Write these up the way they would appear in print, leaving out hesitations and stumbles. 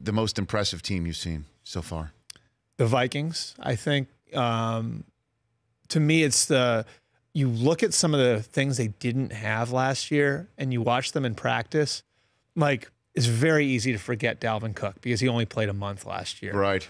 the most impressive team you've seen so far? The Vikings, I think. To me, it's you look at some of the things they didn't have last year and you watch them in practice, like it's very easy to forget Dalvin Cook because he only played a month last year. Right.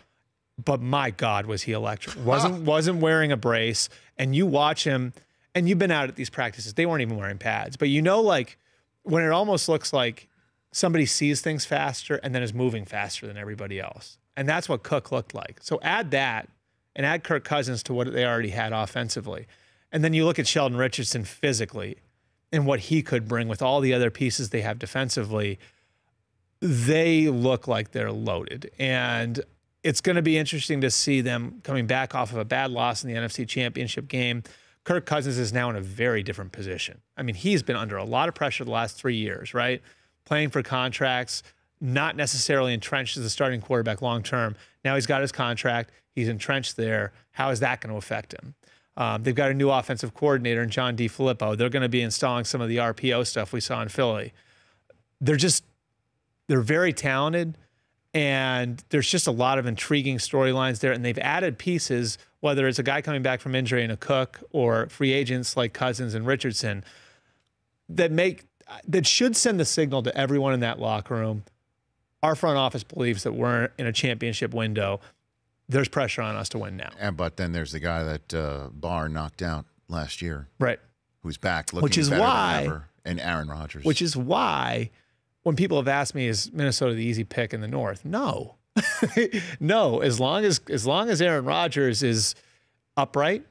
But my God, was he electric. Wasn't wearing a brace. And you watch him, and you've been out at these practices. They weren't even wearing pads. But you know, like, when it almost looks like somebody sees things faster and then is moving faster than everybody else. And that's what Cook looked like. So add that and add Kirk Cousins to what they already had offensively. And then you look at Sheldon Richardson physically and what he could bring with all the other pieces they have defensively. They look like they're loaded. And it's going to be interesting to see them coming back off of a bad loss in the NFC Championship game. Kirk Cousins is now in a very different position. I mean, he's been under a lot of pressure the last 3 years, right? Playing for contracts, not necessarily entrenched as a starting quarterback long term. Now he's got his contract. He's entrenched there. How is that going to affect him? They've got a new offensive coordinator in John DeFilippo. They're going to be installing some of the RPO stuff we saw in Philly. They're very talented. And there's just a lot of intriguing storylines there. And they've added pieces, whether it's a guy coming back from injury and a Cook or free agents like Cousins and Richardson, that should send the signal to everyone in that locker room. Our front office believes that we're in a championship window. There's pressure on us to win now. But then there's the guy that Barr knocked out last year. Right. Who's back looking better than ever. And Aaron Rodgers. Which is why when people have asked me, is Minnesota the easy pick in the North? No. No. As long as Aaron Rodgers is upright,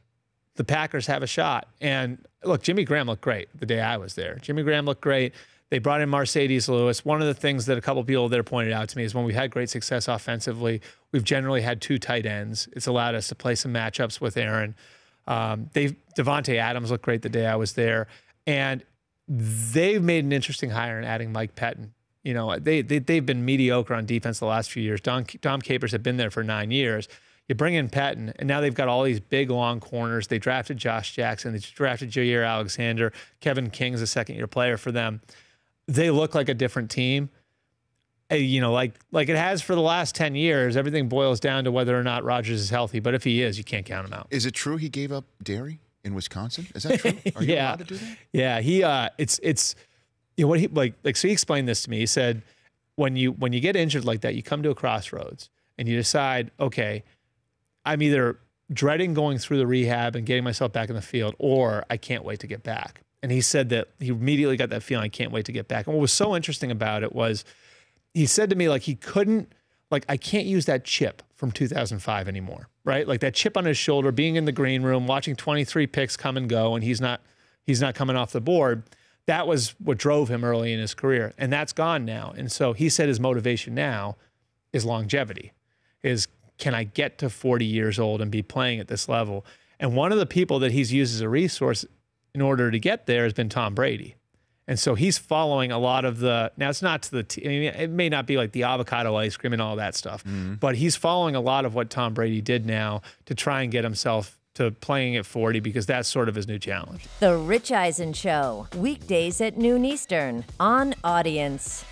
the Packers have a shot. And look, Jimmy Graham looked great the day I was there. Jimmy Graham looked great. They brought in Mercedes Lewis. One of the things that a couple people there pointed out to me is when we've had great success offensively, we've generally had 2 tight ends. It's allowed us to play some matchups with Aaron. Devontae Adams looked great the day I was there. And they've made an interesting hire in adding Mike Pettin. You know, they've been mediocre on defense the last few years. Dom Capers had been there for 9 years. You bring in Pettin, and now they've got all these big, long corners. They drafted Josh Jackson. They drafted Jair Alexander. Kevin King's a second-year player for them. They look like a different team. You know, like it has for the last 10 years. Everything boils down to whether or not Rodgers is healthy. But if he is, you can't count him out. Is it true he gave up dairy in Wisconsin? Is that true? Are you allowed to do that? Yeah, it's you know what he like so he explained this to me. He said when you get injured like that, you come to a crossroads and you decide, okay, I'm either dreading going through the rehab and getting myself back in the field, or I can't wait to get back. And he said that he immediately got that feeling, I can't wait to get back. And what was so interesting about it was he said to me, like, he couldn't, like, I can't use that chip from 2005 anymore, right? Like that chip on his shoulder, being in the green room, watching 23 picks come and go, and he's not coming off the board. That was what drove him early in his career, and that's gone now. And so he said his motivation now is longevity, is can I get to 40 years old and be playing at this level? And one of the people that he's used as a resource in order to get there has been Tom Brady. And so he's following a lot of now it's not to the, I mean, it may not be like the avocado ice cream and all that stuff, but he's following a lot of what Tom Brady did now to try and get himself to playing at 40 because that's sort of his new challenge. The Rich Eisen Show, weekdays at noon Eastern on Audience.